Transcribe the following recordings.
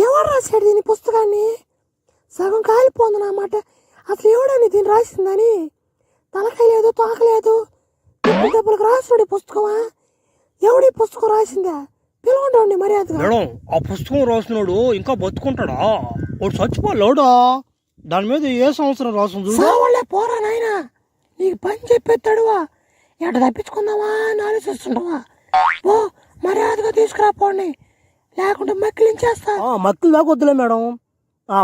ఎవరు రాశాడు దీని పుస్తకాన్ని? సగం కాలిపోంది అన్నమాట. అసలు ఎవడని దీన్ని రాసిందని? తలకాయ లేదు, తోకలేదు, దెబ్బలకు రాసుడు పుస్తకమా? ఎవడి పుస్తకం రాసిందా? పిలవండి మర్యాదగా. మేడం, ఆ పుస్తకం రాసినాడు ఇంకా బతుకుంటాడా? వాడు చచ్చిపోలేడా? దాని మీద ఏ సంవత్సరం రాసింది? సావళ్ళే పోరా నాయన, నీకు పని చెప్పేస్తాడువా? ఎట తప్పించుకుందావా అని ఆలోచిస్తుండవా? ఓ మర్యాదగా తీసుకురాపోండి, లేకుంటే మక్కిలించేస్తా. మక్కిలు దాకా వద్దులే మేడం.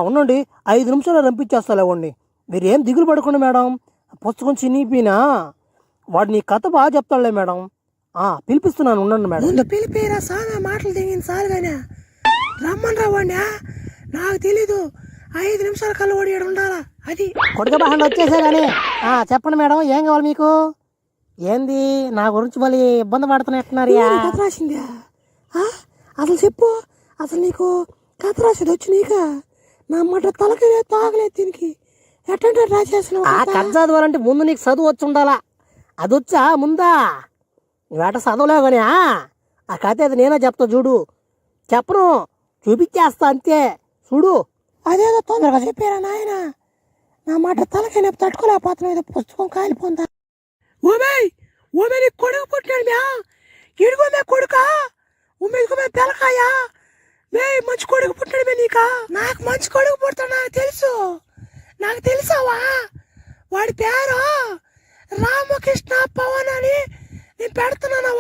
ఉండండి, 5 నిమిషాలు రంపించేస్తా లేవండి. మీరు ఏం దిగులు పడకండి మేడం. పుస్తకం చినిగిపోయినా వాడు నీ కథ బాగా చెప్తాడులే మేడం. పిలిపిస్తున్నాను, ఉండండి మేడం. ముందు పిలిపిరా, సాగా మాటలు దిగింది సాలుగానే. రమ్మని రావండి. నాకు తెలీదు, 5 నిమిషాల కళ్ళు ఓడి ఉండాలా. అది కొడుక బాగా వచ్చేసా కానీ చెప్పండి మేడం, ఏం కావాలి మీకు? ఏంది నా గురించి మళ్ళీ ఇబ్బంది పడుతున్నట్టున్నారు? కథ రాసిందా? అసలు చెప్పు, అసలు నీకు కథ రాసేది వచ్చి నీక? నా మాట తలకలేదు, తాగలేదు, దీనికి ఎట్టంటే రాసేసిన. కథ చదవాలంటే ముందు నీకు చదువు వచ్చి ఉండాలా. అది వచ్చా ముందా? నువ్వేట చదవలేవు కానీ ఆ కథ అది నేనే చెప్తా చూడు. చెప్పను, చూపించేస్తా అంతే చూడు. అదేదో తొందరగా చెప్పారా నాయన, నా మాట తలకై నొప్పి తట్టుకోలేకపోతున్నా. పుస్తకం కాలిపోందా? ఓమే ఓమే, నీ కొడుకు పుట్టినాడు మ్యా. ఇడుగోమే కొడుక, ఉమ్మేదిగోమే తెలకాయ. మే మంచి కొడుకు పుట్టాడు మే నీకా. నాకు మంచి కొడుకు పుడతాడు, నాకు తెలుసు. నాకు తెలుసావా? వాడి పేరు రామకృష్ణ పవన్ అని నేను పెడుతున్నానా?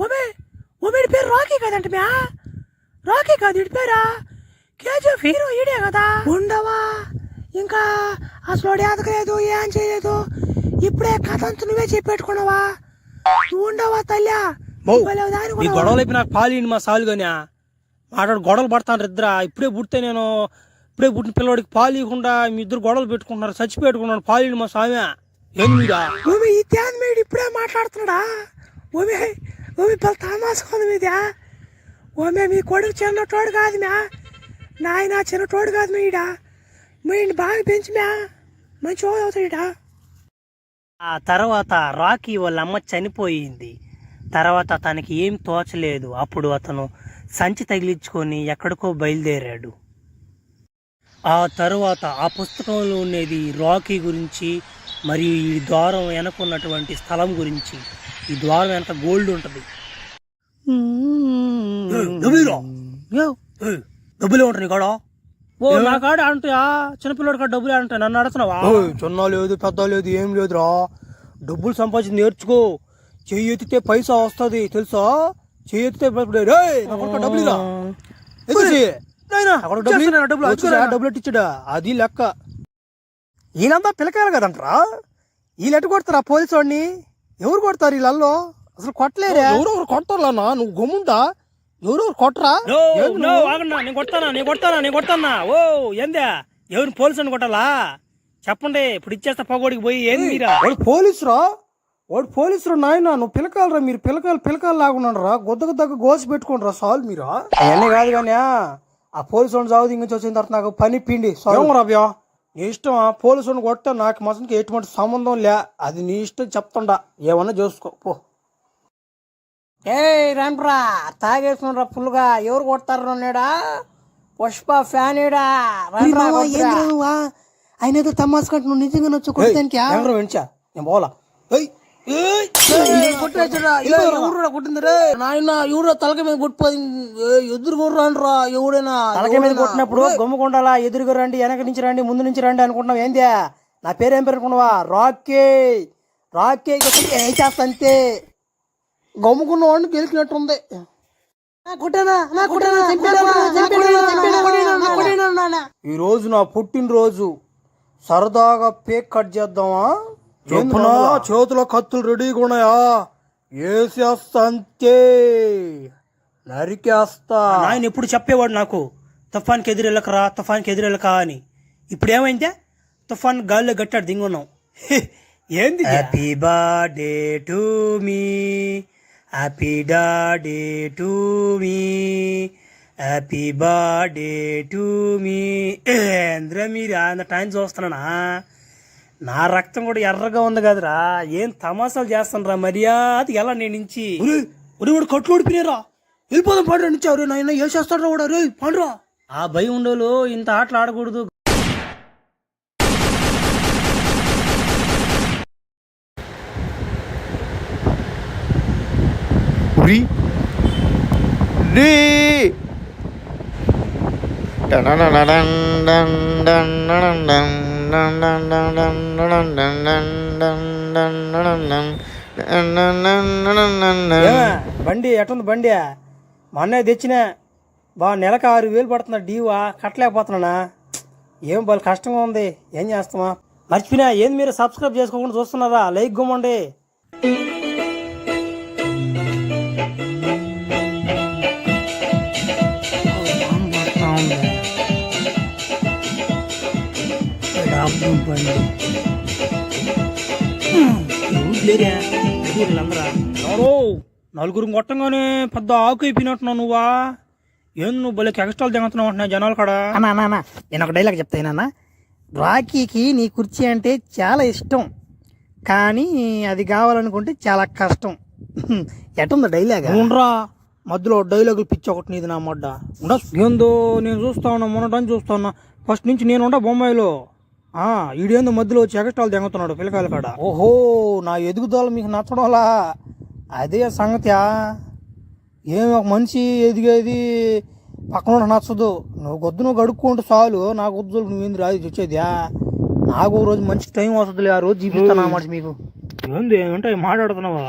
ఓమే ఓమేడి పేరు రాకీ కదంట మ్యా. రాకీ కాదు ఇడి పేరా, కేజీఎఫ్ హీరో ఈడే కదా. ఉండవా ఇంకా అసలు ఎదగలేదు, ఏం చేయలేదు. ఇప్పుడే కథ అంతా నువ్వే చెప్పెట్టుకున్నావా? నువ్వు ఉండవా తల్లి? గొడవలు అయిపోయి నాకు పాలు మా సాలుగానే మాట్లాడు. గొడవలు పడతాను ఇద్దరా. ఇప్పుడే పుట్టిన పిల్లవాడికి పాలు ఇవ్వకుండా మీ ఇద్దరు గొడవలు పెట్టుకుంటున్నారు. చచ్చి పెట్టుకున్నాడు. పాలు మా స్వామి ఇప్పుడే మాట్లాడుతున్నాడా? ఓమే ఓమే పెద్ద తమాసుకుంది మీదా. ఓమే మీ కొడుకు చిన్నటోడు కాదు మ్యా. నాయన చిన్నటోడు కాదు మీడా. మీ బాగా పెంచి మ్యా, మంచి అవుతాడా. ఆ తర్వాత రాకీ వాళ్ళ అమ్మ చనిపోయింది. తర్వాత తనకి ఏం తోచలేదు. అప్పుడు అతను సంచి తగిలించుకొని ఎక్కడికో బయలుదేరాడు. ఆ తరువాత ఆ పుస్తకంలో ఉండేది రాకీ గురించి మరియు ఈ ద్వారం వెనకున్నటువంటి స్థలం గురించి. ఈ ద్వారం వెనక గోల్డ్ ఉంటుంది. డబ్బులే ఉంటాయి కాడ. ఓ నా కాడ అంటాయా? చిన్నపిల్లడి కాడ డబ్బులే అంటాయి. నన్ను అడుగుతున్నావా? చిన్న లేదు పెద్ద లేదు ఏం లేదురా. డబ్బులు సంపాదించి నేర్చుకో. చెయ్యి ఎత్తితే పైసా వస్తుంది తెలుసా? చెయ్యి ఎత్తితే డబ్బులు ఇచ్చాడా? అది లెక్క. వీళ్ళంతా పిల్లకాయలు కదంటారా? వీళ్ళు ఎట్టు కొడతారా పోలీసు వాడిని? ఎవరు కొడతారు వీళ్ళల్లో? అసలు కొట్టలేరా? ఎవరెవరు కొడతారా? నువ్వు గమ్ముంటా? ఎవరెవరు కొట్టరా? నేను కొడతానా? ఓ ఏందా ఎవరిని పోలీసు కొట్టాలా? చెప్పండి, ఇప్పుడు ఇచ్చేస్తా పగోడికి పోయి. ఏం మీరా? వాడు పోలీసురా నాయన. నువ్వు పిలకాలరా, మీరు పిలకాలు లాగున్నాడు రా. గొద్దకు దగ్గర గోసి పెట్టుకుంటారా సాల్ మీరా. అవన్నీ కాదు కానీ ఆ పోలీసు వాడిని చావు దింగి వచ్చిన తర్వాత నాకు పని పిండి రాబ్యా. నీ ఇష్టం. పోలీసు వాడిని కొట్టా నాకు మసనికి ఎటువంటి సంబంధం లే. అది నీ ఇష్టం చెప్తుండా. ఏమన్నా చూసుకో పో. రండ్రా, తాగేసుకున్నారా ఫుల్గా. ఎవరు కొడతారు నేడా? పుష్ప ఫ్యాన్ ఏడా? ఆయన ఏదో తమాసుకుంటు నువ్వు నిజంగా వచ్చి కొట్టడానికి వెంచా నేను పోలా. నాయన ఎవరో తలక మీద కొట్టిపోయింది. ఎదురుగా రండిరా. ఎవడైనా తలక మీద కొట్టినప్పుడు గమ్ముకుండాలా? ఎదురుగా రండి, వెనక నుంచి రండి, ముందు నుంచి రండి అనుకుంటున్నావు ఏంది? నా పేరేం పేరు అనుకున్నావా? రాకే చేస్తా అంతే. గమ్ముకున్న వాడిని గెలికినట్టుంది. ఈ రోజు నా పుట్టినరోజు. సరదాగా పేక్ కట్ చేద్దామా? చెప్పునా? చేతిలో కత్తులు రెడీగా ఉన్నాయా? వేసేస్తా అంతే, నరికేస్తా. ఆయన ఎప్పుడు చెప్పేవాడు నాకు, తుఫాన్కి ఎదురెళ్ళకరా అని. ఇప్పుడు ఏమైందే? తుఫాన్ గాల్లో గట్టాడు దింగున్నాం. ఏంది? Happy birthday to me, happy birthday to me, happy birthday to me. ఏంద్రా మీరు అంత టైం చూస్తున్నానా? నా రక్తం కూడా ఎర్రగా ఉంది కదరా. ఏం తమాసాలు చేస్తానరా? మర్యాద ఎలా నేను నుంచి కట్లు ఓడిపోయినారా? వెళ్ళిపోదాం పాడు నిచ్చారు నాయన ఏ చేస్తాడు కూడా రే పాడురా. ఆ భయం ఉండోలు ఇంత ఆటలు ఆడకూడదు. బండి ఎట్టుంది బండి? మా అన్నయ్య తెచ్చినా బాగా నెలకు 6,000 పడుతున్నా డీవా కట్టలేకపోతున్నానా. ఏం బాగా కష్టంగా ఉంది, ఏం చేస్తామా? మర్చిపోయినా ఏంది మీరు సబ్స్క్రైబ్ చేసుకోకుండా చూస్తున్నారా? లైక్ గుమ్మండి. నలుగురు కొట్టంగానే పెద్ద ఆకు అయిపోయినట్టున్నావు నువ్వా? ఏం నువ్వు భలే ఎక్స్ట్రాలు దిగుతున్నావు అంటున్నా జనాలు కాడ. అన్నా నేను ఒక డైలాగ్ చెప్తాయినా. రాఖీకి నీ కుర్చీ అంటే చాలా ఇష్టం, కానీ అది కావాలనుకుంటే చాలా కష్టం. ఎటుంది డైలాగ్? ఉండరా మధ్యలో డైలాగులు పిచ్చి ఒకటి నీది నా మొడ్డ. ఏందో నేను చూస్తా ఉన్నా, మొన్నటాన్ని చూస్తా ఉన్నా. ఫస్ట్ నుంచి నేను ఉండా బొమ్మాయిలో. ఈడేందో మధ్యలో వచ్చి ఎక్స్ట్రాలు దిగుతున్నాడు పిల్లకాయల కాడ. ఓహో, నా ఎదుగుదల మీకు నచ్చడంలా? అదే సంగతి. ఏమి ఒక మనిషి ఎదిగేది పక్కన నచ్చదు. నువ్వు గడుక్కుంటూ చాలు. నాకు వద్దు నువ్వేంది రాదు వచ్చేది. నాకు ఒక రోజు మంచి టైం వస్తుంది, ఆ రోజు చూపిస్తాను ఆ మనిషి మీకు. ఏంది ఏమంటే మాట్లాడుతున్నావా?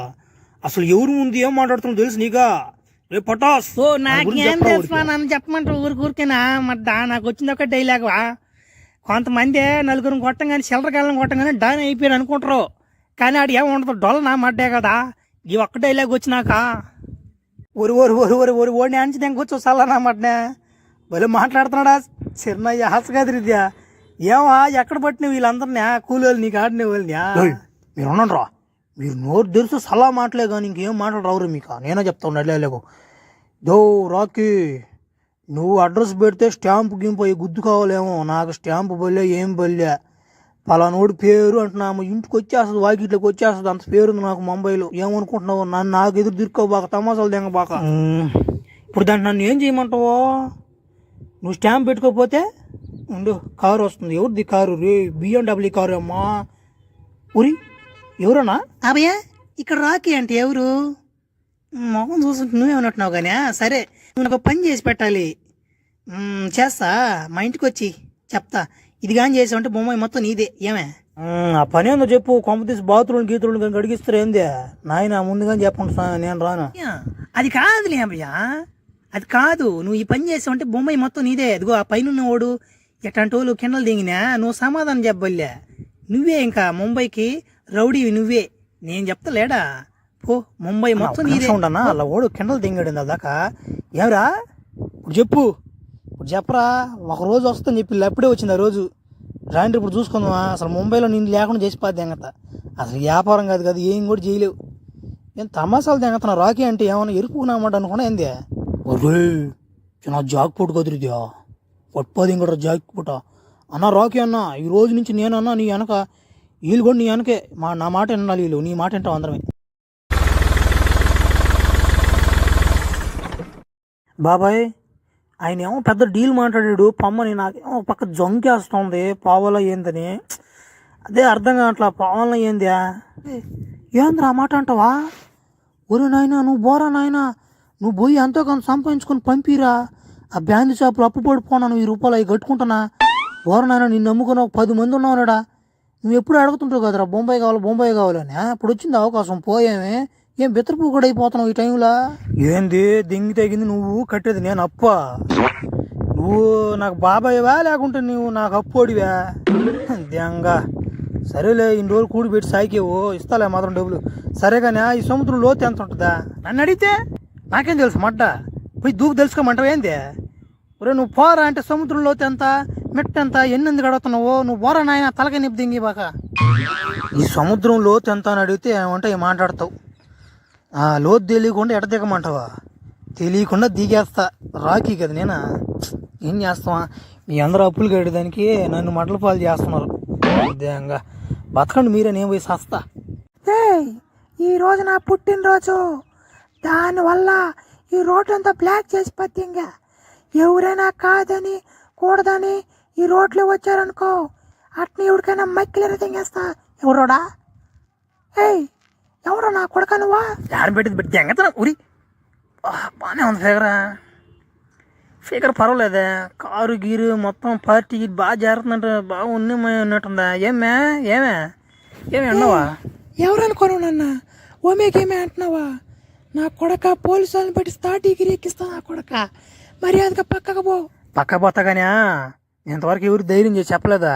అసలు ఎవరు ముందు ఏం మాట్లాడుతున్నావు తెలుసు నీకా? రేపు పటాస్ నాకేం తెలుసు నన్ను చెప్పమంటారు ఊరికేనా? మడ్డా నాకు వచ్చింది ఒక డైలాగ్. కొంతమంది నలుగురు కొట్టంగానే చిల్లరకాయలను కొట్టంగానే డాన్ అయిపోయారు అనుకుంటారు, కానీ ఆడు ఏముండదు డొల్ల నా మడ్డే కదా. ఈ ఒక్క డైలాగ్ వచ్చినాక ఓడి అంచి కూర్చో చల్ల నా మడ్నే భలే మాట్లాడుతున్నాడా చిన్నయ్య హాసగాదిరిద్యా. ఏమా ఎక్కడ పట్టిన వీళ్ళందరినీ కూలి నీకు ఆడిన వాళ్ళని? మీరు ఉండండిరా, మీరు నోరు తెరుసు సలా మాటలే కానీ ఇంకేం మాటలు రావురు మీకు. నేనే చెప్తా ఉండలేకు. దో రాకీ, నువ్వు అడ్రస్ పెడితే స్టాంపు గింపు అయ్యి గుద్దు కావాలేమో. నాకు స్టాంపు బల్లే ఏం బల్లే పలానోడి పేరు అంటున్నాము ఇంటికి వచ్చేస్తుంది, వాకిట్లోకి వచ్చేస్తుంది. అంత పేరుంది నాకు ముంబైలో. ఏమనుకుంటున్నావు? నాకు ఎదురు దిక్కోబాక, తమాసాలు దెంగబాక. ఇప్పుడు దాన్ని నన్ను ఏం చేయమంటావో? నువ్వు స్టాంప్ పెట్టుకోకపోతే ఉండు, కారు వస్తుంది. ఎవరిది కారు? రే BMW కారు అమ్మా. ఉరి ఎవరన్నా? అభయ్యా ఇక్కడ రాకీ అంటే ఎవరు? మొహం చూస్తుంటే నువ్వేమన్నట్టున్నావు కానీ. సరే నువ్వు నాకు పని చేసి పెట్టాలి. చేస్తా, మా ఇంటికి వచ్చి చెప్తా. ఇది కానీ చేసావంటే బొమ్మాయి మొత్తం నీదే. ఏమే ఆ పని ఏందో చెప్పు. కొంప తీసి బాత్రూమ్ గీతులు కానీ గడిగిస్తారు ఏంది నాయన? ముందుగానే చెప్పండి, నేను రాను. అది కాదులే అభయ్యా, అది కాదు. నువ్వు ఈ పని చేసావంటే బొమ్మాయి మొత్తం నీదే. అదిగో ఆ పైన ఓడు ఎట్లాంటి వాళ్ళు కిండలు దిగినా నువ్వు సమాధానం చెప్పబోలే. నువ్వే ఇంకా ముంబైకి రౌడీవి నువ్వే. నేను చెప్తా లేడా? పో, ముంబై మొత్తం నీదే. ఉండనా అలా ఓడు కిండలు దింగాడు దాకా. ఏమరా ఇప్పుడు చెప్పు, ఇప్పుడు చెప్పరా. ఒక రోజు వస్తుందని చెప్పి అప్పుడే వచ్చింది ఆ రోజు. రాండి ఇప్పుడు చూసుకుందామా? అసలు ముంబైలో నేను లేకుండా చేసిపోద్ది దెంగత. అసలు వ్యాపారం కాదు కదా, ఏం కూడా చేయలేవు. ఏం తమాసాలు దెంగతున్నా? రాకీ అంటే ఏమన్నా ఎరుపుకున్నామాట అనుకున్నా ఏంది? ఒరే చిన్న జాక్ పోటు కదిరిద్యా, పట్టుపోది ఇంకోటి జాక్ పూట అన్న. రాకీ అన్న, ఈ రోజు నుంచి నేనన్నా నీ వెనక, వీళ్ళు కూడా నీ వెనకే. నా మాట వినాలి, వీళ్ళు నీ మాట వింటాం అందరమే. బాబాయ్ ఆయన ఏమో పెద్ద డీల్ మాట్లాడాడు పమ్మని. నాకేమో పక్క జొంకేస్తుంది పావలా ఏందని. అదే అర్థం కావట్లా. పావలా ఏందా? ఏంద్రా ఆ మాట అంటావా? ఒరే నాయన నువ్వు బోరా నాయన, నువ్వు పోయి ఎంతో కొంత సంపాదించుకొని పంపిరా. ఆ బ్యాండ్ షాపులు అప్పు పడిపోనా, నువ్వు 10 రూపాయలు అవి కట్టుకుంటున్నా. బోరా నాయన, నిన్ను నమ్ముకుని ఒక 10 మంది ఉన్నావునాడా. నువ్వు ఎప్పుడు అడుగుతుంటావు కదరా బొంబాయి కావాలని. ఇప్పుడు వచ్చింది అవకాశం, పోయామే. ఏం బెత్తరపు కూడా అయిపోతున్నావు ఈ టైంలో? ఏంది దింగి తెగింది? నువ్వు కట్టేది నేను అప్ప? నువ్వు నాకు బాబాయ్వా లేకుంటే నువ్వు నాకు అప్పోడివా? దెంగా సరేలే, ఇన్ని రోజులు కూడి పెట్టి సాయికేవు, ఇస్తాలే మాత్రం డబ్బులు. సరే కానీ ఈ సముద్రం లోతు ఎంత ఉంటుందా? నన్ను అడిగితే నాకేం తెలుసు మడ్డ. పోయి దూకు తెలుసుకోమంటావు ఏంది? ఒరే నువ్వు పోరా అంటే సముద్రం లోతు ఎంత, మెట్ట ఎంత, ఎన్నెందుకు అడుగుతున్నావు? నువ్వు పోరా నాయన, తలకాయ నిప్పు దింగి బాక. ఈ సముద్రం లోతు ఎంత అని అడిగితే ఏమంటే మాట్లాడతావు. లోతు తెలియకుండా ఎట దిగమంటావా? తెలియకుండా దిగేస్తా. రాకీ కదా నేనా? ఏం చేస్తావా? మీ అందరూ అప్పులు కట్టేదానికి నన్ను మటల పాలు చేస్తున్నారు. ఉదయంగా బతకండి మీరే, నేను పోయి సస్తా. ఈరోజు నా పుట్టినరోజు, దానివల్ల ఈ రోడ్డు అంతా బ్లాక్ చేసి పత్తింగా ఎవరైనా కాదని కూడదని ఈ రోడ్లో వచ్చారనుకో అట్ని ఎవరికైనా మైకిలేరు తెంగేస్తా. ఎవరోడా? ఏయ్ ఎవరో నా కొడక నువ్వా? యాడ పెట్టింది పెట్టి ఎంగతన ఉరి బాగానే ఉంది ఫిగర్ పర్వాలేదే. కారు గీరు మొత్తం పార్టీ బాగా జారుతుందంటే బాగా ఉన్నట్టుందా? ఏమే అన్నావా? ఎవరు అనుకోను నన్న ఓమేకేమే అంటున్నావా? నా కొడక పోలీసు వాళ్ళని పెట్టి డిగ్రీ ఎక్కిస్తా. నా కొడక మర్యాదగా పక్కకు పో. పక్క పోతా కానీ ఇంతవరకు ఎవరు ధైర్యం చేసి చెప్పలేదా?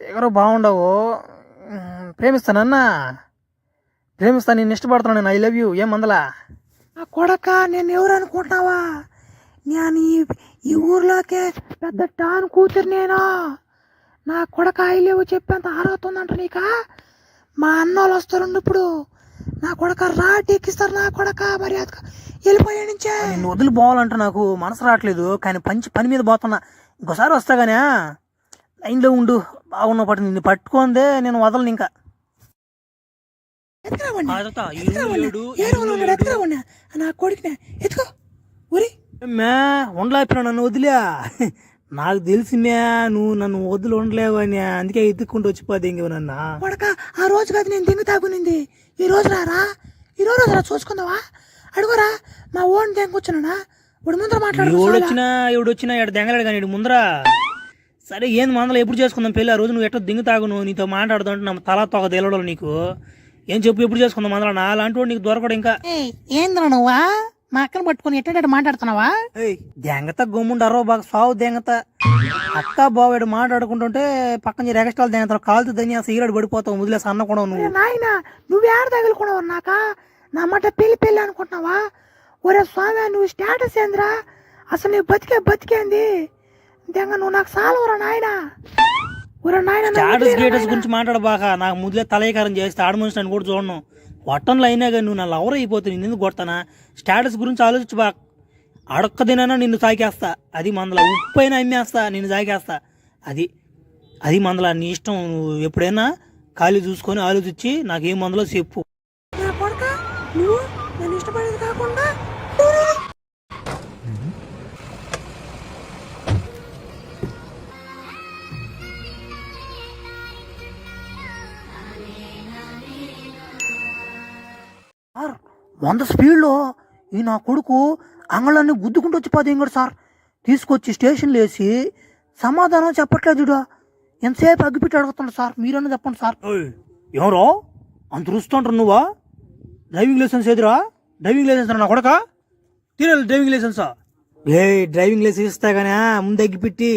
ఫిగర్ బాగుండవు, ప్రేమిస్తానన్నా ప్రేమిస్తాను, నేను ఇష్టపడుతున్నాను, నేను ఐ లవ్ యూ. ఏం మందలా? నా కొడక నేను ఎవరు అనుకుంటున్నావా? నేను ఈ ఊర్లోకే పెద్ద టాన్ కూతురు నేను. నా కొడక ఐ లవ్ చెప్పేంత అర్హత ఉందంట నీక? మా అన్నోళ్ళు వస్తారు ఇప్పుడు. నా కొడక రాటి ఎక్కిస్తారు. నా కొడక మర్యాదగా వెళ్ళిపోయే నుంచే. నిన్ను వదిలిపోవాలంటే నాకు మనసు రావట్లేదు, కానీ పని మీద పోతున్నా. ఇంకోసారి వస్తా కానీ లైన్లో ఉండు. బాగున్న పట్టు నిన్ను పట్టుకోందే నేను వదలను ఇంకా. నా కొడుకునే ఎత్తుకో ఊరి ఉండలేపినా నన్ను వదిలే. నాకు తెలిసి నువ్వు నన్ను వదిలి ఉండలేవు అని, అందుకే ఎత్తుక్కుంటూ వచ్చిపోతే ఇంక నన్ను. కొడక ఆ రోజు కాదు నేను దింగు తాగునింది. ఈ రోజు రారా? ఈ రోజు రా చూసుకుందావా? అడుగురా మా ఓన్ దెంగొచ్చునా ఇప్పుడు ముందర మాట్లాడు. ఎవడొచ్చినా ఇక్కడ దెంగలాడు కానీ ముందరా. సరే ఏంది మందలు ఎప్పుడు చేసుకుందాం పెళ్ళి? ఆ రోజు నువ్వు ఎట్టో దింగు తాగును, నీతో మాట్లాడుతుంటే నా తల తొగ తెలవడం నీకు. ఏం చెప్పు ఎప్పుడు చేసుకుందాం మందల? నా అలాంటి వాడు నీకు దొరకడు ఇంకా. ఏంద్రా నువ్వా మా అక్కను పట్టుకుని ఎట్ట మాట్లాడుతున్నావా? దెంగత గమ్ముండారో బాగా సావు దెంగత. అక్క బావాడు మాట్లాడుకుంటుంటే పక్కన ఎగస్ట్రాలు దెంగతారు, కాలుతుందని ఆ సీగరెట్ పడిపోతావు. ముదిలేసి అన్నకుండా నువ్వు. నాయన నువ్వు ఏడ తగులుకున్నావు నాక? నా మాట పెళ్లి అనుకుంటున్నావా? ఒరే స్వామి నువ్వు స్టేటస్ ఏందిరా? అసలు నీ బతికేంది దెంగ? నువ్వు నాకు సాలవరా నాయన. స్టేటస్ గురించి మాట్లాడబాక. నాకు ముదిలే తలయకారం చేస్తే ఆడ మనిషి అని కూడా చూడను. వట్టంలో అయినా కానీ నువ్వు నా లవర్ అయిపోతే నేను ఎందుకు కొడతానా? స్టేటస్ గురించి ఆలోచించు బా. అడక్కదినైనా నిన్ను తాకేస్తా, అది మందల. ఉప్పు అయినా అమ్మేస్తా, నిన్ను తాకేస్తా. అది మందల. నీ ఇష్టం. నువ్వు ఎప్పుడైనా ఖాళీ చూసుకొని ఆలోచించి నాకేం మందలో చెప్పు. నువ్వు నన్ను ఇష్టపడేది కాకుండా సార్ 100 స్పీడ్లో ఈ నా కొడుకు అంగళాన్ని గుద్దుకుంటూ వచ్చిపోతే ఇంకోటి సార్ తీసుకొచ్చి స్టేషన్లో వేసి సమాధానం చెప్పట్లేదు. చూడ ఎంతసేపు అగ్గిపెట్టి అడుగుతున్నాడు సార్. మీరన్నా చెప్పండి సార్. ఎవరో అంత రుస్తుంటారు నువ్వా? డ్రైవింగ్ లైసెన్స్ ఏదిరా? డ్రైవింగ్ లైసెన్స్ నా కొడక తీరాలి. డ్రైవింగ్ లైసెన్సా? డ్రైవింగ్ లైసెన్స్ ఇస్తా కానీ ముందు అగ్గిపెట్టి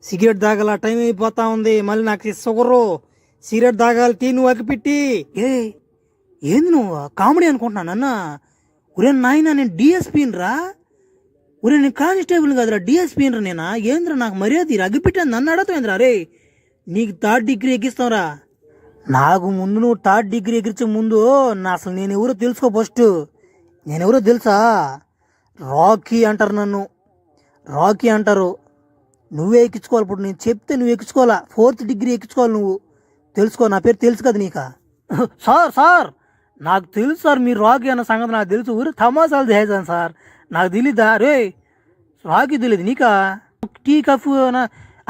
సిగరెట్ తాగాల. టైం అయిపోతా ఉంది. మళ్ళీ నాకు షుగరు. సిగరెట్ తాగాలి, టీ నువ్వు అగ్గిపెట్టి. ఏంది నువ్వు కామెడీ అనుకుంటున్నాను అన్న? ఒరే నాయన నేను డిఎస్పీని రా. ఒరే నేను కానిస్టేబుల్ కాదురా, డిఎస్పీని రా. నేనా ఏంద్రా నాకు మర్యాద అగ్గిపెట్టాను నన్ను అడగతావేంద్రా? రే నీకు 3rd డిగ్రీ ఎక్కిస్తావురా. నాకు ముందు నువ్వు 3rd డిగ్రీ ఎగిరించే ముందు అసలు నేను ఎవరో తెలుసుకో. ఫస్ట్ నేనెవరో తెలుసా? రాకీ అంటారు నన్ను. రాకీ అంటారు. నువ్వే ఎక్కించుకోవాలి. ఇప్పుడు నేను చెప్తే నువ్వు ఎక్కించుకోవాలా. 4th డిగ్రీ ఎక్కించుకోవాలి నువ్వు. తెలుసుకో. నా పేరు తెలుసు కదా నీకా? సార్ నాకు తెలుసు సార్, మీరు రాకీ అన్న సంగతి నాకు తెలుసు. ఊరు తమాసాలు చేసాను సార్, నాకు తెలీదా? రే రాకీ తెలియదు నీకా? టీ కఫ్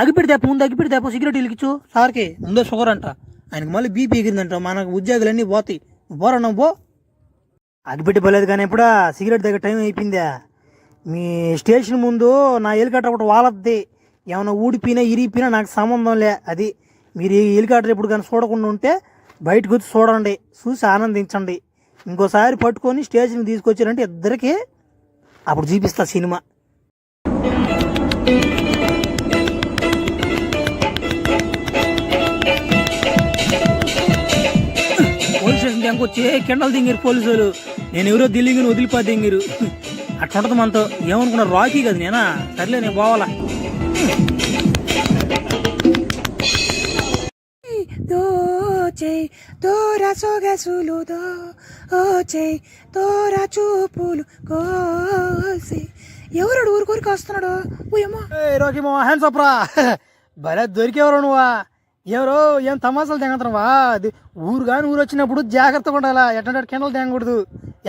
అగిపెడితే ముందు అగిపెడితే సిగరెట్ వెలిగించు సార్కి. ముందే షుగర్ అంట ఆయనకి, మళ్ళీ బీపీ ఎగిరిందంట. మనకు ఉద్యోగాలన్నీ పోతాయి. పోరా నువ్వు పో. అగిపెట్టి పోలేదు కానీ ఎప్పుడా సిగరెట్ దగ్గర టైం అయిపోయిందా? మీ స్టేషన్ ముందు నా హెలికాప్టర్ ఒకటి వాలద్ది. ఏమైనా ఊడిపోయినా ఇరిగిపోయినా నాకు సంబంధం లే. అది మీరు ఈ హెలికాప్టర్ ఎప్పుడు కానీ చూడకుండా ఉంటే బయటకు వచ్చి చూడండి, చూసి ఆనందించండి. ఇంకోసారి పట్టుకొని స్టేషన్కి తీసుకొచ్చారంటే ఇద్దరికి అప్పుడు చూపిస్తా సినిమా. పోలీస్ స్టేషన్ బ్యాంక్ వచ్చి కిండలు దింగారు పోలీసులు. నేను ఎవరో దిల్లింగిని వదిలిపా దింగారు. అట్లా ఉంటుంది మనతో. ఏమనుకున్నారు? రాకీ కదా నేనా? సర్లే నేను పోవాలా. తోరా సొగసులు తోరా చూపులు కోసి. ఎవరు ఊరికి వస్తున్నాడు? రోకిమో హ్యాండ్స్ అప్ రా. భలే దొరికేవరు నువ్వా? ఎవరో ఏం తమాసాలు తెంగతున్నావా? అది ఊరు కానీ ఊరు వచ్చినప్పుడు జాగ్రత్తగా ఉండాలా. ఎట్లా కిండలు తెంగకూడదు.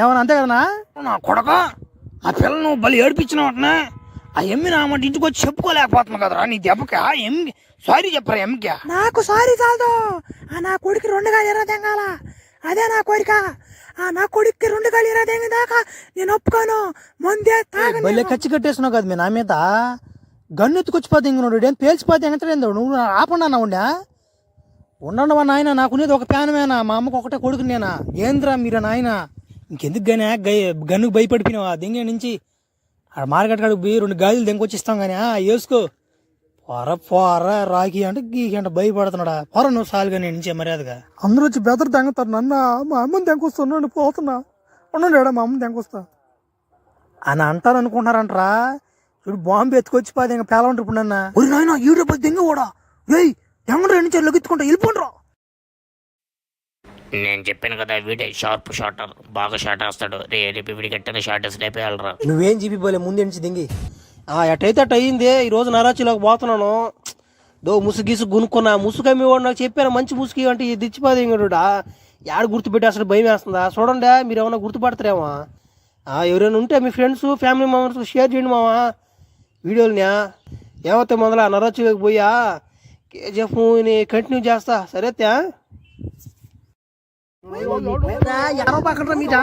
ఏమన్నా అంతే కదనా? నా కొడక ఆ పిల్లను బలి ఏడిపించిన వాటినే ఆ ఎమ్మి నా మాట ఇంటికి వచ్చి చెప్పుకోలేకపోతున్నా కదరా నీ దెబ్బకి ఆ ఎమ్మి సారీ చెప్పరా ఎమ్మికి. నాకు సారీ చాలదు. నా కొడుకు 2 గాలి ఎర్ర తెంగాల, అదే నా కోరిక. నా కొడుక్కి 2 గాలి ఎర్ర తెంగదాకా నేను ఒప్పుకోను. ముందే బల్లె ఖర్చు కట్టేస్తున్నావు కదా మీ నా మీద. గన్ను ఎత్తుకొచ్చిపోతే ఇంక నువ్వు ఏం పేల్చిపోతే ఎంగతలేదు. నువ్వు ఆపండి అన్న ఉండా ఉండండి మా నాయన. నాకునేది ఒక ప్యానమేనా, మా అమ్మకు ఒకటే కొడుకు నేనా. ఏంద్రా మీరు నాయన ఇంకెందుకు గానే గన్నుకు భయపడిపోయినావా దెంగే నుంచి. ఆడ మార్కెట్ కాడికి పోయి 2 గాజులు దెంకొచ్చిస్తాం కానీ వేసుకో. పొర రాకి అంటే గీకి అంటే భయపడుతున్నాడా. పొర నువ్వు సాలుగా నేను నుంచే మర్యాదగా. అందరూ వచ్చి బెదరు తెంగుతారు నన్న. మా అమ్మని దెంకొస్తున్నాను పోతున్నా. ఉండండి మా అమ్మని దెంకొస్తా అని అంటారు అనుకుంటున్నారంటరా. ఇప్పుడు బాంబు ఎత్తుకొచ్చి పోతే ఇంకా పేలంటారు ఇప్పుడు నన్న. ఒరి నాయన ఈడు పోయి దెంగ కూడా ఏయ్ దెంగ నుంచి లొగెత్తుకుంటా వెళ్ళిపోండ్రా. నేను చెప్పాను కదా వీడే షార్ప్ షాటర్, బాగా షాట్ వేస్తాడు. రేపు వీడికి ఎట్టనే షాట్ వేసి లేపేయాలరా. నువ్వేం చెప్పిపోలే ముందే నుంచి దింగి. ఎట్టయితే అట్ట అయ్యింది. ఈరోజు నరాచిలోకి పోతున్నాను. ముసుగీసు గునుక్కున్నా. ముసుగమ్మి వాడు నాకు చెప్పాను మంచి ముసుగు అంటే దిచ్చిపోదు ఇంకడా. యాడ గుర్తుపెట్టి అసలు భయం వేస్తుందా. చూడండి మీరు ఏమన్నా గుర్తుపడతారేమో. ఎవరైనా ఉంటే మీ ఫ్రెండ్స్ ఫ్యామిలీ మెంబర్స్ షేర్ చేయండి మావా వీడియోలని. ఏమైతే మొదల నరాచిలోకి పోయా కేజీఎఫ్ మూవీని కంటిన్యూ చేస్తా. సరే ఎవరో పక్కన మీట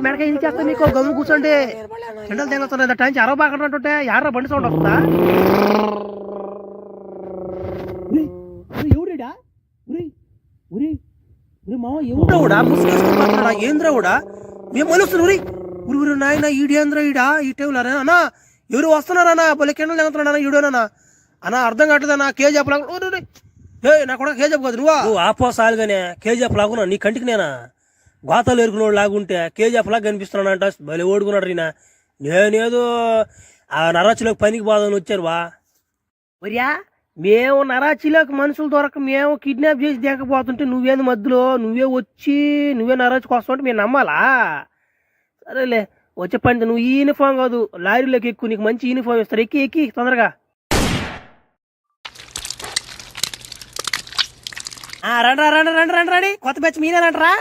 మెడకాయ ఇది చేస్తా మీకు గమ్ము కూర్చోండి. చెండలు తెంగుతుంది టైం అరవ పక్కన అంటుంటే యారా బండి సౌండ్ వస్తుందా. ఎవడా మామ ఎవడా కూడా ముసుగేసుకుంటున్నాడా ఏంద్రా కూడా మేము మలుస్తుంది. ఉరి ఉరి ఉరి నాయన ఈడేంద్రా ఈడా ఈ టైంలో అన్నా ఎవరు వస్తున్నారన్నా బలి కెండలు తెంగుతున్నాడా ఈడోనన్నా అన్నా అర్థం కావట్లేదన్నా. కేజీఎఫ్ లాగా నా కూడా కేజీఎఫ్ కాదు నువ్వు ఆపో సాలుగానే. కేజీఎఫ్ లాగున్నా నీ కంటికి నేనా గోతాలు ఎరుకునోడు లాగుంటే కేజీఎఫ్ లాగా కనిపిస్తున్నాను అంట. బలి ఓడుకున్నాడు ఈయన. నేనేదో ఆ నరాచిలోకి పనికి పోదామని వచ్చారు వా. మరియా మేము నరాచిలోకి మనుషులు దొరక మేము కిడ్నాప్ చేసి దిగకపోతుంటే నువ్వేంది మధ్యలో నువ్వే వచ్చి నువ్వే నరాచికి వస్తుంటే మేము నమ్మాలా. సరేలే వచ్చే పని నువ్వు ఈ యూనిఫామ్ కాదు లారీలోకి ఎక్కువ నీకు మంచి యూనిఫామ్ ఇస్తారు. ఎక్కి ఎక్కి తొందరగా. రండి కొత్త బ్యాచ్ మీరేనంటారా.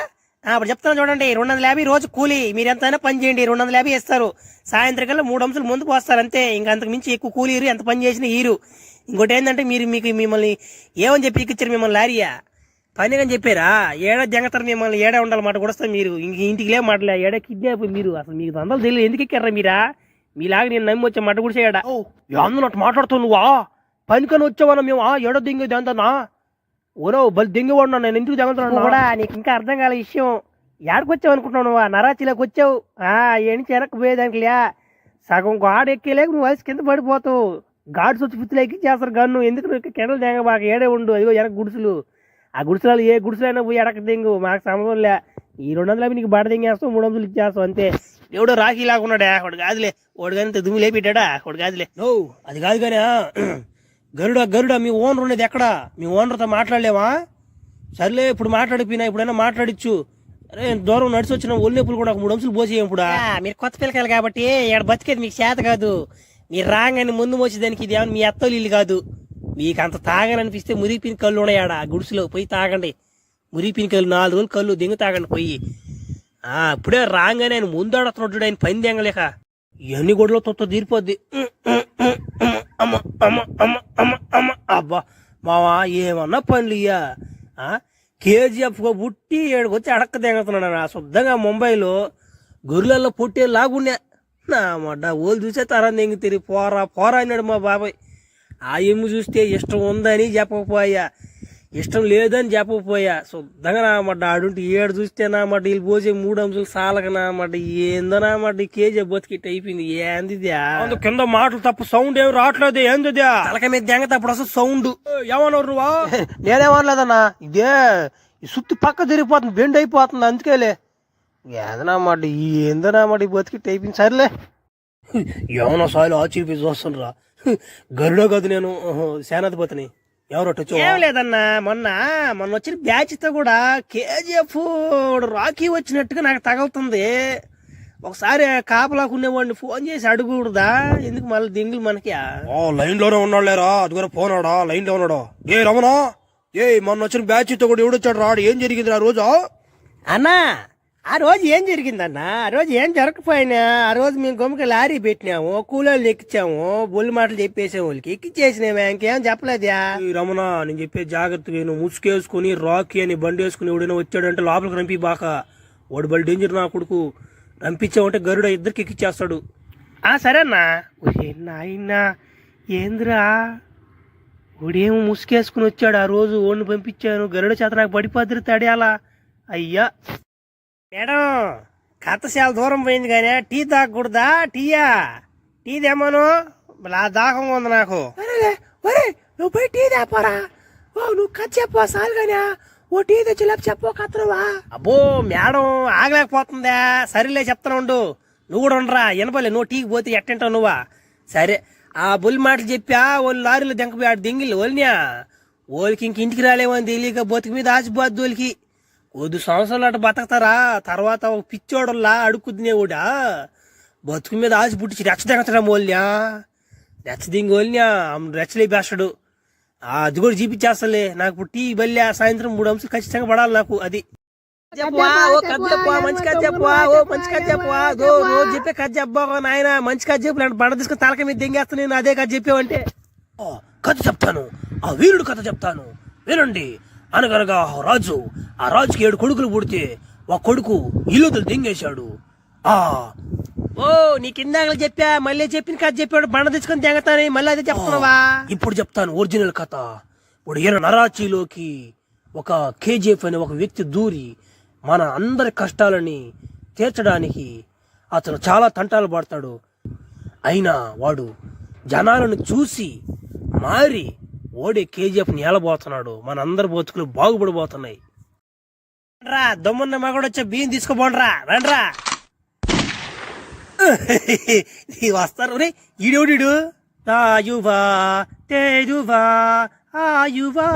ఇప్పుడు చెప్తాను చూడండి. 250 రోజు కూలీ. మీరు ఎంతైనా పని చేయండి 250 ఇస్తారు. సాయంత్రం కల్లా 3 అంశాలు ముందుకు వస్తారు అంతే. ఇంకా అంతకు మించి ఎక్కువ కూలీ ఇరు ఎంత పని చేసినా ఈరు. ఇంకోటి ఏంటంటే మీకు మిమ్మల్ని ఏమని చెప్పి ఎక్కిచ్చారు మిమ్మల్ని లారీయా పని అని చెప్పారా. ఏడా జంగతారు మిమ్మల్ని ఏడా ఉండాలన్నమాట కూడా వస్తారు మీరు. ఇంక ఇంటికి లే మాటలే ఏడా కిడ్నాప్. మీరు అసలు మీకు అందరూ తెలియదు ఎందుకు ఎక్కారా మీరా. మీలాగా నేను నమ్మి వచ్చే మాట కూడా చేయడా. అందరూ అట్టు మాట్లాడుతావు నువ్వా పనికని వచ్చావన్నా మేము ఏడో దింగేది అంతనా. ఓరో బలి దెంగివాడు నేను ఎందుకు దెంగుతున్నాను కూడా నీకు ఇంకా అర్థం కాలే విషయం. ఏడకి వచ్చావు అనుకుంటున్నావు నువ్వు నరాచిలోకి వచ్చావు. ఏడిచి వెనక్కి పోయేదానికి లే సగం గాడు ఎక్కేలేక నువ్వు వయసు కింద పడిపోతావు. గాడ్స్ వచ్చి పుత్తులు ఎక్కి చేస్తారు గన్ను ఎందుకు నువ్వు కెండలు దెంగ బాగా ఏడే ఉండు. అదిగో వెనక గుడిసెలు. ఆ గుడిసెలు ఏ గుడిసెలైనా పోయి ఎడక దెంగు మాకు సంబంధం లే. ఈ 250 నీకు బాట దెంగేస్తావు 300 ఇచ్చేస్తావు అంతే. ఎవడో రాఖీ లాగున్నాడా ఒకటి కాదులే. ఒకటి కానీ దుమ్ము లేపెట్టాడా ఒకటి కాదులే. నో అది కాదు కానీ గరుడా మీ ఓనర్ ఉండేది ఎక్కడా. మీ ఓనర్తో మాట్లాడలేవా. సర్లే ఇప్పుడు మాట్లాడిపోయినా ఇప్పుడైనా మాట్లాడిచ్చు. అరే దూరం నడిచి వచ్చిన ఒళ్ళెప్పులు కూడా 3 అంశాలు పోసేయం. ఇప్పుడు మీరు కొత్త పిల్లకాయలు కాబట్టి ఇక్కడ బతికేది మీకు చేత కాదు. మీరు రాగానే ముందు మోసేదానికి ఇది ఏమన్నా మీ అత్తలు ఇల్లు కాదు. మీకు అంత తాగాలనిపిస్తే మురిగిపిన కళ్ళు ఉన్నాయాడ గుడిసెలో పోయి తాగండి. మురిగిపిన కళ్ళు 4 రోజులు కళ్ళు దింగు తాగండి పోయి. ఇప్పుడే రాగానే ఆయన ముందు ఆడుతున్నాడు ఆయన పని దెంగలేక ఇవన్నీ గొడవలో తొత్త తీరిపోద్ది. అబ్బా మావా ఏమన్నా పనులు ఇయ్యా. కేజీఎఫ్ పుట్టి ఏడుకొచ్చి అడక్క తెగుతున్నాడు. శుద్ధంగా ముంబైలో గొర్రెలలో పుట్టే లాగున్నా నా మడ్డ ఓళ్ళు చూసే తరం దెంగి తిరిగి పోరా అన్నాడు మా బాబాయ్. ఆ ఎమ్ము చూస్తే ఇష్టం ఉందని చెప్పకపోయా ఇష్టం లేదని చెప్పకపోయా. శుద్ధంగా నా మడ్డ ఆడుంటే ఏడు చూస్తే నా మడ్డ వీళ్ళు పోసే 3 అంశాలు సాలక నా మడ్డ ఏందో నా మడ్డ కేజీఎఫ్ బతికిట్ అయిపోయింది. ఏందిదా కింద మాటలు తప్ప సౌండ్ ఏమి రావట్లేదు. ఏందిదా తలక మీద దెంగ తప్పుడు అసలు సౌండ్ ఏమన్నారు నువ్వా. నేనేమనలేదన్నా ఇదే సుత్తి పక్క తిరిగిపోతుంది బెండ్ అయిపోతుంది అందుకేలే. ఏదనా మాట ఏందనా మాట బతికిట్ అయిపోయింది. సర్లే ఏమన్నా సాయిలు ఆశ్చర్యపోయి చూస్తుండ్రా. గరుడో కాదు నేను సేనాధిపతిని. ఏం లేదన్నా మొన్న వచ్చిన బ్యాచ్ తో కూడా కేజీఎఫ్ రాఖీ వచ్చినట్టుగా నాకు తగులుతుంది. ఒకసారి కాపలాకునేవాడిని ఫోన్ చేసి అడుగుదా ఎందుకు మళ్ళీ దింగులు మనకి. లైన్ లోనే ఉన్నాడు లేరా అది కూడా పోనాడా లైన్ లో ఉన్నాడు. ఏ రమణ మొన్న వచ్చిన బ్యాచ్ తో కూడా ఎవడొచ్చాడు రాడు ఏం జరిగింది ఆ రోజు అన్నా. ఆ రోజు ఏం జరిగిందన్న? ఆ రోజు ఏం జరగకపోయినా ఆ రోజు మేము గమ్ముకి లారీ పెట్టినాము, కూలోళ్ళు ఎక్కించాము, బొల్లి మాటలు చెప్పేసే వాళ్ళకి ఎక్కించేసినామే, ఇంకేం చెప్పలేదా? రమణ, నేను చెప్పే జాగ్రత్తగా నువ్వు ముసుకేసుకుని రాకీ అని బండి వేసుకుని ఎవడైనా వచ్చాడంటే లోపలికి రంపి బాక. వాడు బలి డేంజర్ నా కొడుకు. రంపించావంటే గరుడ ఇద్దరికి ఎక్కిచ్చేస్తాడు. సరే అన్నా. నాయన ఏందిరా, వాడేమో ముసుకేసుకుని వచ్చాడు. ఆ రోజు ఓడిని పంపించాను, గరుడ చేత నాకు పడిపోద్ది తడేయాలా. అయ్యా మేడం, కథ చాలా దూరం పోయింది కానీ టీ తాగకూడదా? టీ దేమను దాహంగా ఉంది నాకు. నువ్వు పోయి టీ తేపారా? నువ్వు కథ చెప్పా సాలు కానీ ఓ టీ తెచ్చి లేపు చెప్పు కథనువా. అబ్బో మేడం ఆగలేకపోతుందా? సరేలే చెప్తాను ఉండు. నువ్వు కూడా ఉండరా, వినపలే. నువ్వు టీకి పోతే ఎట్టంటావు నువ్వా? సరే, ఆ బుల్లి మాటలు చెప్పా వాళ్ళు లారీలో దింకపోయాడు దింగిల్ ఓలినా. ఓలికి ఇంటికి రాలేమని తెలియక బతుకు మీద ఆచిపోద్ది ఓలికి. 5 సంవత్సరాలు అటు బతకతారా, తర్వాత ఒక పిచ్చోడల్లా అడుక్కుద్దినేవాడా బతుకు మీద ఆశ పుట్టించి రెచ్చ దిగతడా మోల్యా. రెచ్చ దింగి ఓలినా రెచ్చలేపేస్తాడు. అది కూడా చూపించేస్తలే. నాకు ఇప్పుడు టీ బల్లి సాయంత్రం 3 అంశాలు ఖచ్చితంగా పడాలి నాకు. అది మంచి కథ చెప్పవా? మంచి కథ చెప్పవా? రోజు చెప్పే కథ చెప్పా నాయన. మంచి కథ చెప్పు, బండ తీసుకుని తలక మీద దెంగేస్తా నేను. అదే కథ చెప్పావంటే కథ చెప్తాను. ఆ వీరుడు కథ చెప్తాను, వినండి. అనగనగా రాజు, ఆ రాజుకి 7 కొడుకులు పుడితే ఒక కొడుకు ఇల్లుతులు దెంగేశాడు. నీకు ఇందాక చెప్పా, మళ్ళీ చెప్పిన కథ చెప్పాడు. బండ తెచ్చుకొని తెగతాని మళ్ళీ అదే చెప్తున్నావా? ఇప్పుడు చెప్తాను ఒరిజినల్ కథ. ఇప్పుడు నరాచీలోకి ఒక కేజీఎఫ్ అనే ఒక వ్యక్తి దూరి మన అందరి కష్టాలని తీర్చడానికి అతను చాలా తంటాలు పడతాడు. అయినా వాడు జనాలను చూసి మారి ఓడే కేజీఎఫ్ నేలబోతున్నాడు. మన అందరి బతుకులు బాగుపడిపోతున్నాయి. రా దమ్మున్న మగడు వచ్చే బియ్యం తీసుకోబోండ్రా, రండ్రా. వస్తారు రే. ఈడేవుడు ఆయువా తేజువా ఆయువా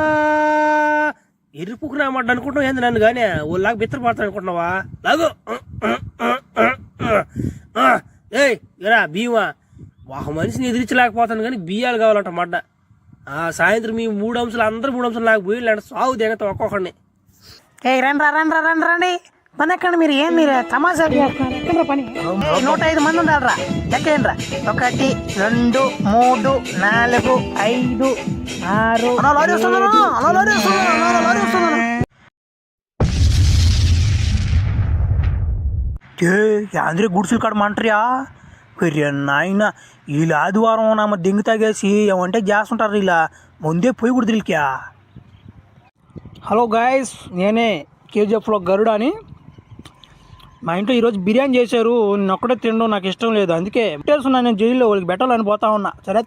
ఎరుపుకున్నామడ్డ అనుకుంటున్నావు ఏంది నన్ను గానే? ఓలాగా బిత్తర పడతాను అనుకుంటున్నావా? లాగు. ఏరా బియ్యమా, ఒక మనిషిని ఎదిరించలేకపోతాను కానీ బియ్యాలు కావాలంట మడ్డ. సాయంత్రం మీ 3 అంశాలు అందరు 3 అంశాలు నాకు పోయి లేదంటే సాగు దిగతా ఒక్కొక్కడిని. రండి పని ఎక్కండి. మీరు ఏం మీరు తమాషా చేస్తున్నారు? పని 105 మంది ఉండాలరా. ఎక్కేయండిరా. 1 2 3 4 5 6. ఆంధ్ర గుడిసెలు కాడ మంటరియా నాయన. వీళ్ళు ఆదివారం నామ దెంగి తాగేసి ఏమంటే చేస్తుంటారు. ఇలా ముందే పోయి కూడా తెలికా. హలో గాయస్, నేనే కేజీఎఫ్లో గరుడ అని. మా ఇంట్లో ఈరోజు బిర్యానీ చేశారు. నేను ఒక్కడే తినడం నాకు ఇష్టం లేదు, అందుకే పెట్టేస్తున్నా. నేను జైల్లో వాళ్ళకి పెట్టాలని పోతా ఉన్నా. సరే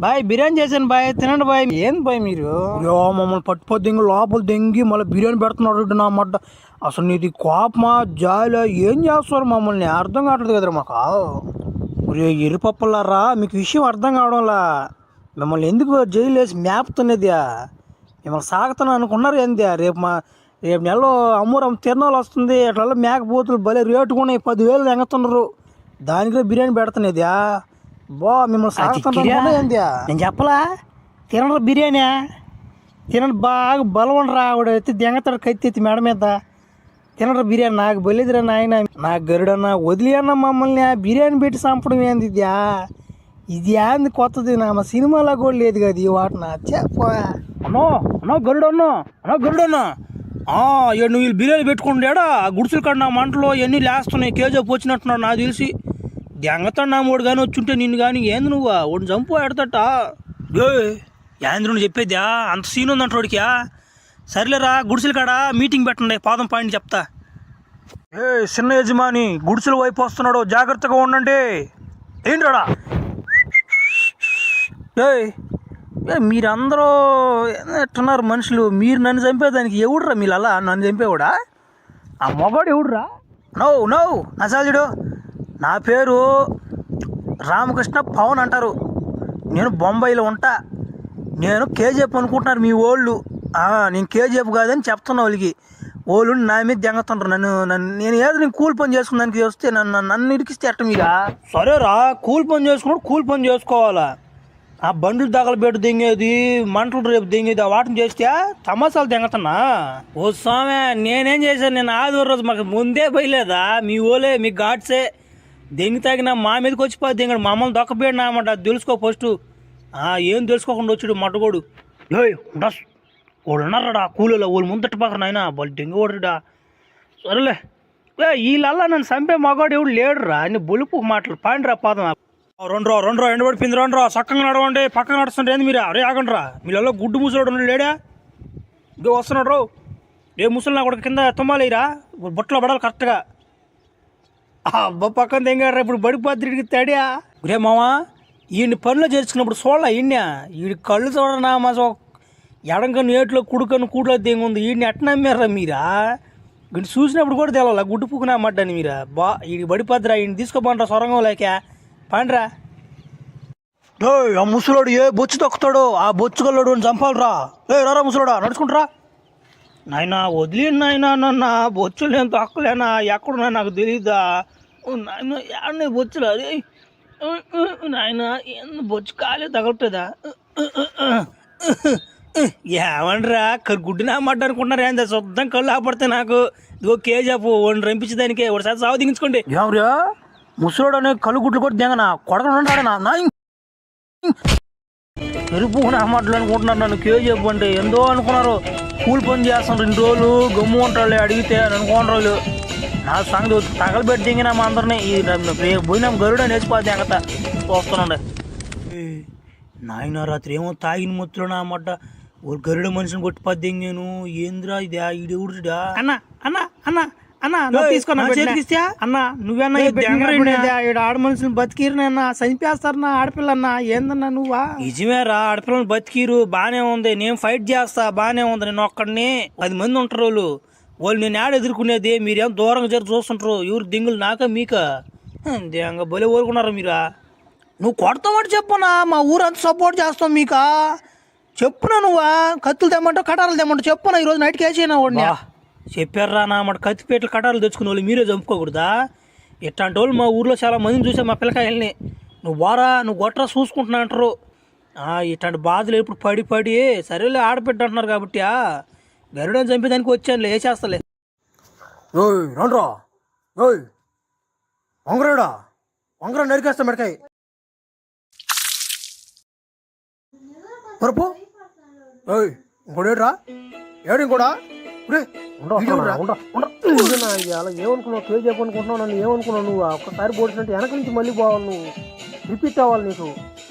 బాయ్ బిర్యానీ చేశాను బాయ్, తినండి బాయ్. ఏంది బాయ్ మీరు మమ్మల్ని పట్టుపోద్ది లోపల దెంగి మళ్ళీ బిర్యానీ పెడుతున్నాడు నా మడ్డ. అసలు నీది కోపమా జాలి ఏం చేస్తారు మమ్మల్ని? అర్థం కావట్లేదు కదరా మాకు. ఎరుపప్పలారా, మీకు విషయం అర్థం కావడంలా. మిమ్మల్ని ఎందుకు జైలు వేసి మేపుతున్నది? మిమ్మల్ని సాగుతున్నాను అనుకున్నారు ఏంది? రేపు నెలలో అమ్మూరం తిరణాలు వస్తుంది. అట్లా మేకపోతులు భలే రేటు కూడా 10,000 ఎంగుతున్నారు. దానికి బిర్యానీ పెడుతున్నది. మిమ్మల్ని సాగుతున్నా ఏంది? నేను చెప్పలా తినరు బిర్యానీ. తినండి బాగా బలం ఉండరా. ఆవిడ ఎత్తి దెంగతాడు కత్తి ఎత్తి మెడ మీద. తినరు బిర్యానీ. నాకు బలిదిరా నాయన. నాకు గరుడన్నా వదిలి అన్న మమ్మల్ని బిర్యానీ పెట్టి చంపడం ఏంది? ఇది ఏంది కొత్తది? నా మా సినిమాలో కూడా లేదు కదా ఈ వాటన. చెప్పా గరుడన్నా నువ్వు వీళ్ళు బిర్యానీ పెట్టుకుంటాడా? గుడిసెలు కాడ నా మంటలో ఎన్ని లేస్తున్నాయి. కేజీఎఫ్ వచ్చినట్టున్నాడు నాకు తెలిసి. దెంగతాడు నా మూడు కానీ వచ్చుంటే నిన్ను కానీ. ఏంది నువ్వు వాడిని చంపు ఎడతట? యాంద్రుని చెప్పేద్యా? అంత సీన్ ఉందంట వాడికా? సర్లేరా, గుడిసెలు కాడ మీటింగ్ పెట్టండి, పాదం పాయింట్ చెప్తా. చిన్న యజమాని గుడిసెల వైపు వస్తున్నాడు, జాగ్రత్తగా ఉండండి. ఏంట్రాడా? మీరందరూ ఎట్టున్నారు మనుషులు? మీరు నన్ను చంపేదానికి ఎవడురా? మీరు అలా నన్ను చంపేవాడా? ఆ మొగాడు ఎవడురా? నో నసాజుడు. నా పేరు రామకృష్ణ పవన్ అంటారు. నేను బొంబాయిలో ఉంటా. నేను కేజీఎఫ్ అనుకుంటున్నారు మీ వాళ్ళు. నేను కేజీఎఫ్ కాదని చెప్తున్నా వాళ్ళకి. వాళ్ళు నా మీద దెంగతుండ్రు నన్ను. నేను ఏదో నేను కూలి పని చేసుకున్నానికి వస్తే నన్ను ఇరికిస్తే ఎట్ట మీరా? సరేరా, కూలి పని చేసుకున్నాడు కూలి పని చేసుకోవాలా. ఆ బండ్లు తగలబెట్టు దింగేది మంటలు రేపు దింగేది ఆ వాటిని చేస్తే తమాసాలు దింగతున్నా. ఓ స్వామి నేనేం చేశాను, నేను ఆదివారం రోజు మాకు ముందే పోయలేదా మీ ఓలే మీ ఘాట్సే దెంగి తాగిన మా మీదకి వచ్చిపోయి దింగడు మమ్మల్ని దొక్కబేడినా అన్నమాట. అది తెలుసుకో ఫస్ట్. ఏం తెలుసుకోకుండా వచ్చాడు మట్టగోడు. ఉండస్ వాళ్ళు ఉన్నారా కూలీలో వాళ్ళు ముందట్టు పక్కన అయినా వాళ్ళు దెంగోడుడా. సరేలే వీళ్ళల్లా నన్ను చంపే మగాడు ఎవడు లేడురా అన్ని బొలుపు మాటలు పాండిరా పాదం. రెండ్రో ఎండబడిపోయింది రెండ్రో చక్కగా నడవండి పక్కన నడుస్తుంటే ఏంది మీరు అరే ఆగండి రా మీళ్ళలో గుడ్డు ముసలోడు లేడా ఇంకో వస్తున్నాడు రో ఏ ముసలి నా కూడా కింద తుమ్మాలేరా బొట్టలో పడాలి కరెక్ట్గా. అబ్బా పక్కన తెంగాడు ఇప్పుడు బడిపోద్దిడికి తడియా గురే మామా ఈయన్ని పనిలో చేర్చుకున్నప్పుడు చూడాల ఈయన వీడి కళ్ళు చూడనా మా ఎడంకని ఏట్లో కుడుకని కూడలో దెంగ ఉంది వీడిని ఎట్ట నమ్మారా మీరా. వీడిని చూసినప్పుడు కూడా తెలవాల గుడ్డు పుక్కునా అమ్మడ్డాని మీరా వీడికి బడిపోద్దిరా ఈయన తీసుకోపోండ్రా సొరంగం లేక పాండ్రా. ఆ ముసలోడు ఏ బొచ్చు తొక్కుతాడో ఆ బొచ్చుగల్లోడు అని చంపాలరా. రారా ముసలోడా నడుచుకుంటారా. నాయన వదిలేను నాయన నన్న బొచ్చులు నేను తొక్కలేనా ఎక్కడున్నా నాకు తెలీదా నాయన ఏడనే బొచ్చులు అదే నాయన బొచ్చు కాలే తగలటదా ఏమండ్రా గుడ్డునా మడ్డ అనుకుంటున్నారు ఏందా శుద్ధం కళ్ళు ఆపడితే నాకు ఇదిగో కేజీఎఫ్ వాడిని రంపించి దానికి ఒకసారి సాగు దించుకోండి. ఎవరా ముసలోడు అనే కళ్ళు గుడ్లు కూడా దింగనా కొడకనా ఎరుపు మాటలు అనుకుంటున్నారు నన్ను కేజీఎఫ్ అంటే ఎందో అనుకున్నారు. కూలి పని చేస్తాను 2 రోజులు గమ్ము ఉంటాడు అడిగితే అని అనుకోని రోజులు నా సంగతి తగలబెట్టి దింగినా మా అందరినీ పోయినాం గరుడ నేర్చిపోతే అంగత చూస్తున్నాండి. నాయన రాత్రి ఏమో తాగిన ముత్తులు నా అన్నమాట ఓ గరుడ మనిషిని కొట్టిపోద్ది దింగాను ఏంద్రా ఇది ఈడెవుడుడా అన్న అన్న అన్న అన్న తీసుకున్నా అన్న నువ్వన్నా ఆడ మనుషులు బతికిరునన్నా చనిపేస్తారన్నా ఆడపిల్లన్నా ఏందన్నా నువ్వా. నిజమేరా ఆడపిల్లని బతికిరు బానే ఉంది నేను ఫైట్ చేస్తా బానే ఉంది నేను ఒక్కడిని 10 మంది ఉంటారు వాళ్ళు నేను ఆడ ఎదుర్కొనేది మీరేం దూరంగా జరిగి చూస్తుంటారు ఎవరు దింగులు నాక మీక దేంగా బలి ఊరుకున్నారా మీరా. నువ్వు కొడతావాడు చెప్పునా మా ఊరంతా సపోర్ట్ చేస్తాం మీక చెప్పునా నువ్వా కత్తులు తెమ్మంటావు కటాలు తెమ్మంటావు చెప్పునా ఈరోజు నైట్కి వేసేనా వాడిని చెప్పారా నా మాట కత్తిపేటలు కటాలు తెచ్చుకునే వాళ్ళు మీరే చంపుకోకూడదా. ఇట్లాంటి వాళ్ళు మా ఊర్లో చాలా మందిని చూసా మా పిల్లకాయల్ని నువ్వు వారా నువ్వు గొట్రా చూసుకుంటున్నా అంటారు. ఇట్లాంటి బాధలు ఎప్పుడు పడి పడి సరేలే ఆడపెట్టు అంటున్నారు కాబట్టి గరుడని చంపేదానికి వచ్చానులే వేసేస్తలే. రండ్రా వంగరాడా వంగరా నరికేస్తా మెడకాయ పరుపు ఇంకోడేడ్రా ఏడు ఇంకోడా ఏమనుకున్నావు కేజీ అనుకుంటున్నావు నన్ను ఏమనుకున్నావు నువ్వు ఒక్కసారి పోడినట్టు వెనక నుంచి మళ్ళీ బావాలి నువ్వు రిపీట్ అవ్వాలి నీకు.